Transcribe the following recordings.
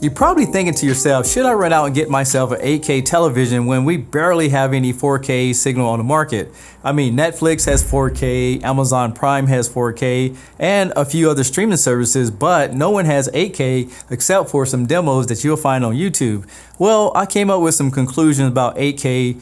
You're probably thinking to yourself, should I run out and get myself an 8K television when we barely have any 4K signal on the market? I mean, Netflix has 4K, Amazon Prime has 4K, and a few other streaming services, but no one has 8K except for some demos that you'll find on YouTube. Well, I came up with some conclusions about 8K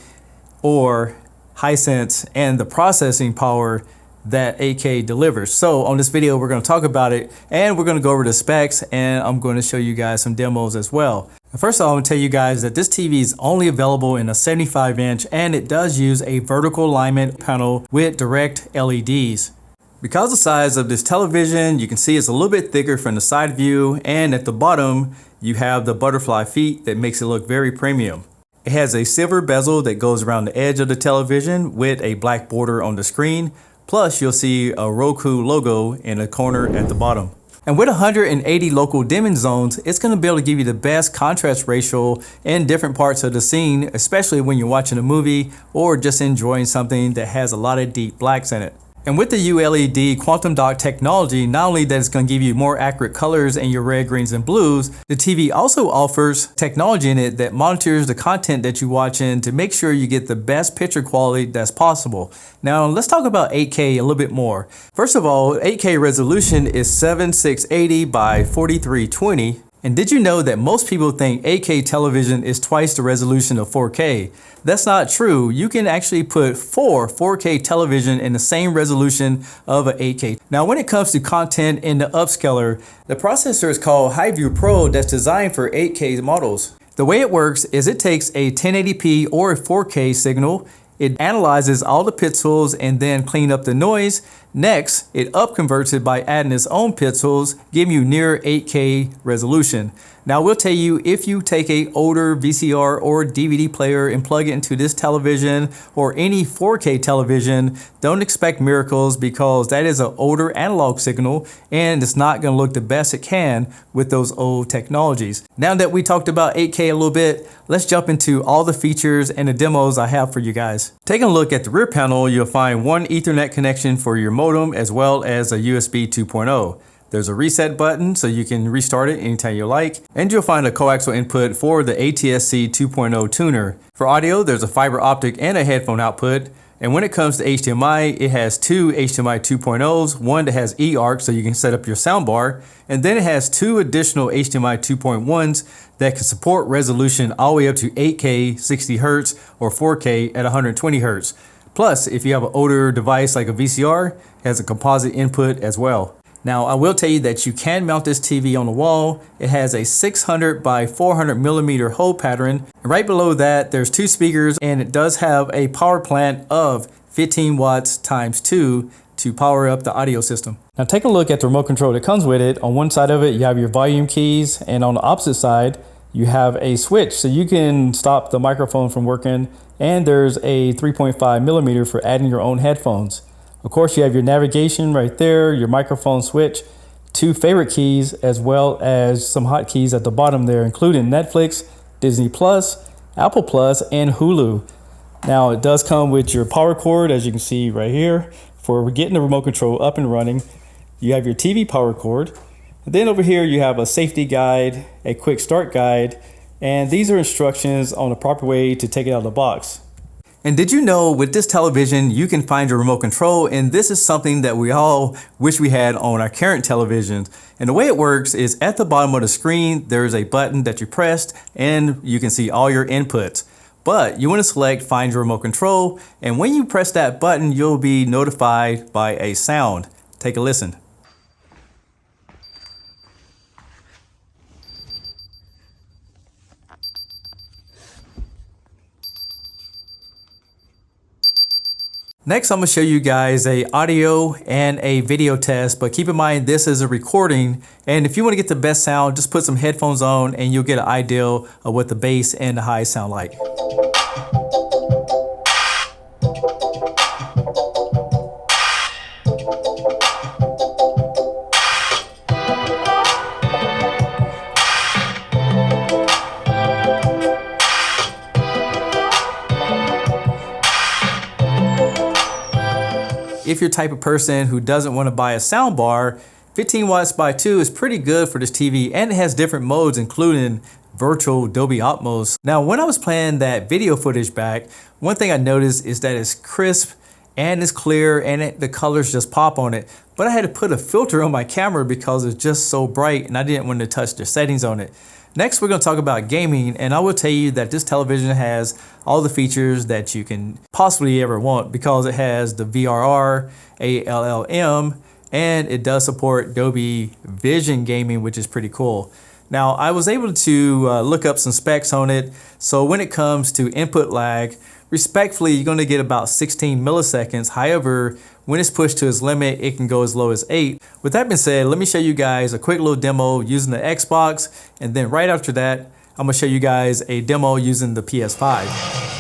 or Hisense and the processing power that 8K delivers. So on this video, we're going to talk about it, and we're going to go over the specs, and I'm going to show you guys some demos as well. First of all, I'm going to tell you guys that this TV is only available in a 75-inch, and it does use a vertical alignment panel with direct LEDs. Because of the size of this television, you can see it's a little bit thicker from the side view, and at the bottom, you have the butterfly feet that makes it look very premium. It has a silver bezel that goes around the edge of the television with a black border on the screen. Plus, you'll see a Roku logo in the corner at the bottom. And with 180 local dimming zones, it's going to be able to give you the best contrast ratio in different parts of the scene, especially when you're watching a movie or just enjoying something that has a lot of deep blacks in it. And with the ULED quantum dot technology, not only that it's going to give you more accurate colors in your red, greens, and blues, the TV also offers technology in it that monitors the content that you watch in to make sure you get the best picture quality that's possible. Now, let's talk about 8K a little bit more. First of all, 8K resolution is 7680 by 4320. And did you know that most people think 8K television is twice the resolution of 4K? That's not true. You can actually put 4K television in the same resolution of an 8K. Now, when it comes to content in the upscaler, the processor is called HiView Pro that's designed for 8K models. The way it works is it takes a 1080p or a 4K signal. It analyzes all the pixels and then clean up the noise. Next, it upconverts it by adding its own pixels, giving you near 8K resolution. Now, we'll tell you, if you take an older VCR or DVD player and plug it into this television or any 4K television, don't expect miracles, because that is an older analog signal and it's not going to look the best it can with those old technologies. Now that we talked about 8K a little bit, let's jump into all the features and the demos I have for you guys. Taking a look at the rear panel, you'll find one Ethernet connection for your modem as well as a USB 2.0. There's a reset button so you can restart it anytime you like. And you'll find a coaxial input for the ATSC 2.0 tuner. For audio, there's a fiber optic and a headphone output. And when it comes to HDMI, it has two HDMI 2.0s, one that has eARC so you can set up your soundbar. And then it has two additional HDMI 2.1s that can support resolution all the way up to 8K 60 Hz or 4K at 120 Hz. Plus, if you have an older device like a VCR, it has a composite input as well. Now, I will tell you that you can mount this TV on the wall. It has a 600 by 400 millimeter hole pattern. And right below that, there's two speakers, and it does have a power plant of 15 watts times 2 to power up the audio system. Now, take a look at the remote control that comes with it. On one side of it, you have your volume keys, and on the opposite side, you have a switch so you can stop the microphone from working. And there's a 3.5 millimeter for adding your own headphones. Of course, you have your navigation right there, your microphone switch, two favorite keys, as well as some hotkeys at the bottom there, including Netflix, Disney Plus, Apple Plus, and Hulu. Now, it does come with your power cord, as you can see right here, for getting the remote control up and running. You have your TV power cord. And then over here, you have a safety guide, a quick start guide, and these are instructions on the proper way to take it out of the box. And did you know with this television, you can find your remote control, and this is something that we all wish we had on our current televisions. And the way it works is at the bottom of the screen, there's a button that you pressed and you can see all your inputs. But you want to select Find Your Remote Control, and when you press that button, you'll be notified by a sound. Take a listen. Next, I'm going to show you guys a audio and a video test, but keep in mind this is a recording, and if you want to get the best sound, just put some headphones on and you'll get an idea of what the bass and the highs sound like. If you're the type of person who doesn't want to buy a sound bar, 15 watts by 2 is pretty good for this TV, and it has different modes including virtual Dolby Atmos. Now when I was playing that video footage back, one thing I noticed is that it's crisp and it's clear and the colors just pop on it. But I had to put a filter on my camera because it's just so bright and I didn't want to touch the settings on it. Next, we're going to talk about gaming, and I will tell you that this television has all the features that you can possibly ever want because it has the VRR, ALLM, and it does support Dolby Vision gaming, which is pretty cool. Now, I was able to look up some specs on it. So when it comes to input lag, respectfully, you're going to get about 16 milliseconds. However, when it's pushed to its limit, it can go as low as 8. With that being said, let me show you guys a quick little demo using the Xbox. And then right after that, I'm going to show you guys a demo using the PS5.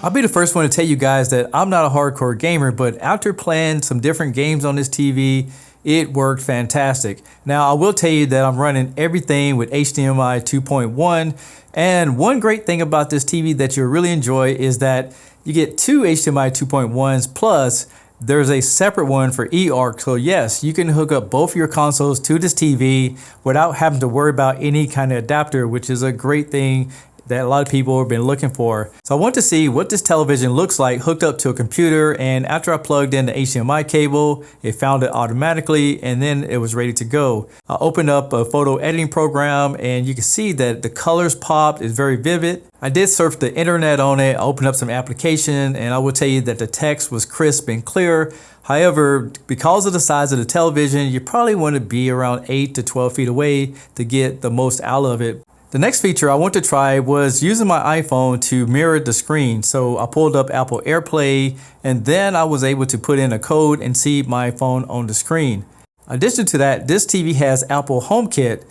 I'll be the first one to tell you guys that I'm not a hardcore gamer, but after playing some different games on this TV, it worked fantastic. Now, I will tell you that I'm running everything with HDMI 2.1, and one great thing about this TV that you'll really enjoy is that you get two HDMI 2.1s, plus there's a separate one for eARC. So yes, you can hook up both your consoles to this TV without having to worry about any kind of adapter, which is a great thing that a lot of people have been looking for. So I want to see what this television looks like hooked up to a computer, and after I plugged in the HDMI cable, it found it automatically and then it was ready to go. I opened up a photo editing program and you can see that the colors popped, it's very vivid. I did surf the internet on it, I opened up some application, and I will tell you that the text was crisp and clear. However, because of the size of the television, you probably want to be around 8 to 12 feet away to get the most out of it. The next feature I want to try was using my iPhone to mirror the screen. So I pulled up Apple AirPlay, and then I was able to put in a code and see my phone on the screen. In addition to that, this TV has Apple HomeKit.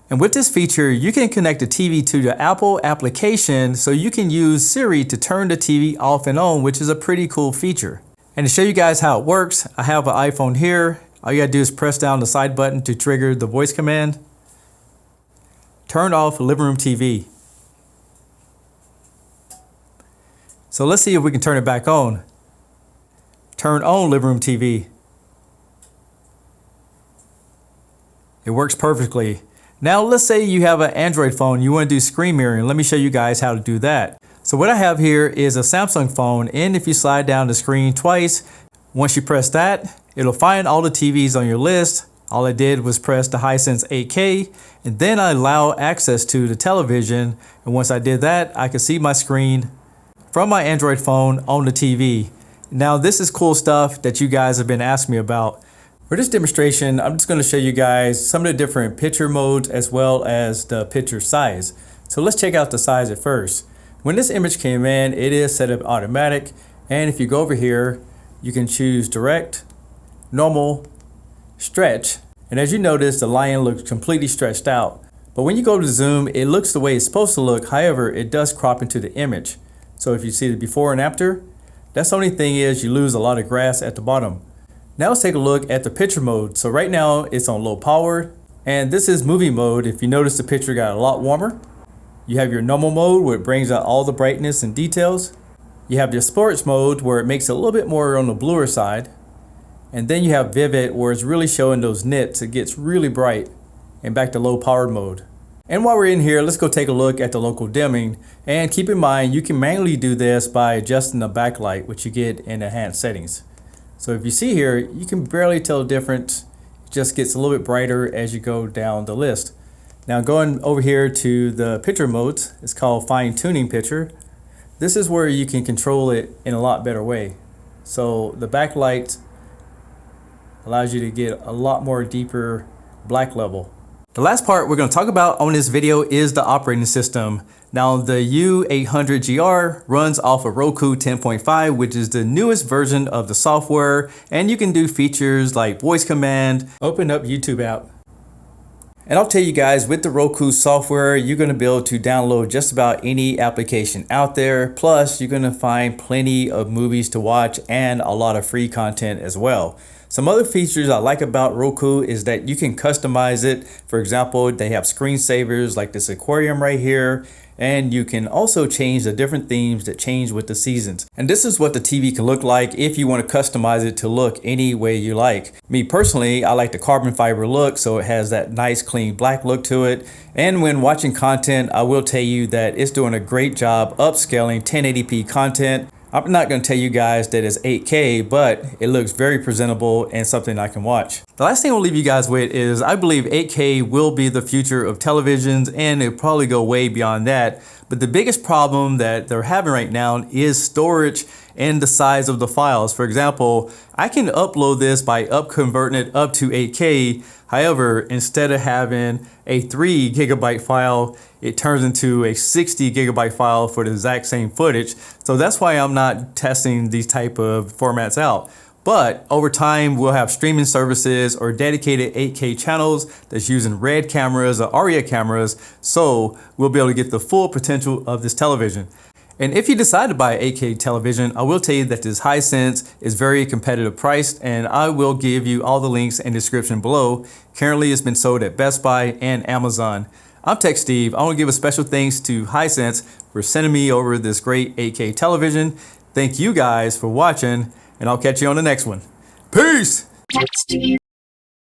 And with this feature, you can connect the TV to the Apple application so you can use Siri to turn the TV off and on, which is a pretty cool feature. And to show you guys how it works, I have an iPhone here. All you gotta do is press down the side button to trigger the voice command. Turn off living room TV. So let's see if we can turn it back on. Turn on living room TV. It works perfectly. Now let's say you have an Android phone, you want to do screen mirroring. Let me show you guys how to do that. So what I have here is a Samsung phone, and if you slide down the screen twice, once you press that, it'll find all the TVs on your list. All I did was press the Hisense 8K, and then I allow access to the television. And once I did that, I could see my screen from my Android phone on the TV. Now this is cool stuff that you guys have been asking me about. For this demonstration, I'm just going to show you guys some of the different picture modes as well as the picture size. So let's check out the size at first. When this image came in, it is set up automatic. And if you go over here, you can choose direct, normal, stretch, and as you notice, the lion looks completely stretched out. But when you go to zoom, it looks the way it's supposed to look. However, it does crop into the image. So if you see the before and after, that's the only thing is you lose a lot of grass at the bottom. Now let's take a look at the picture mode. So right now it's on low power, and this is movie mode. If you notice, the picture got a lot warmer. You have your normal mode where it brings out all the brightness and details. You have your sports mode where it makes it a little bit more on the bluer side. And then you have vivid where it's really showing those nits. It gets really bright, and back to low powered mode. And while we're in here, let's go take a look at the local dimming. And keep in mind, you can manually do this by adjusting the backlight, which you get in enhanced settings. So if you see here, you can barely tell the difference. It just gets a little bit brighter as you go down the list. Now going over here to the picture modes, it's called fine tuning picture. This is where you can control it in a lot better way. So the backlight allows you to get a lot more deeper black level. The last part we're going to talk about on this video is the operating system. Now the U800GR runs off of Roku 10.5, which is the newest version of the software, and you can do features like voice command, open up YouTube app. And I'll tell you guys, with the Roku software, you're going to be able to download just about any application out there. Plus, you're going to find plenty of movies to watch and a lot of free content as well. Some other features I like about Roku is that you can customize it. For example, they have screensavers like this aquarium right here. And you can also change the different themes that change with the seasons. And this is what the TV can look like if you want to customize it to look any way you like. Me personally, I like the carbon fiber look, so it has that nice clean black look to it. And when watching content, I will tell you that it's doing a great job upscaling 1080p content. I'm not going to tell you guys that it's 8K, but it looks very presentable and something I can watch. The last thing I'll leave you guys with is I believe 8K will be the future of televisions, and it'll probably go way beyond that. But the biggest problem that they're having right now is storage and the size of the files. For example, I can upload this by converting it up to 8K. However, instead of having a 3 GB file, it turns into a 60 GB file for the exact same footage. So that's why I'm not testing these type of formats out. But over time, we'll have streaming services or dedicated 8K channels that's using RED cameras or ARIA cameras. So we'll be able to get the full potential of this television. And if you decide to buy an 8K television, I will tell you that this Hisense is very competitive priced, and I will give you all the links in the description below. Currently, it's been sold at Best Buy and Amazon. I'm Tech Steve. I want to give a special thanks to Hisense for sending me over this great 8K television. Thank you guys for watching, and I'll catch you on the next one. Peace!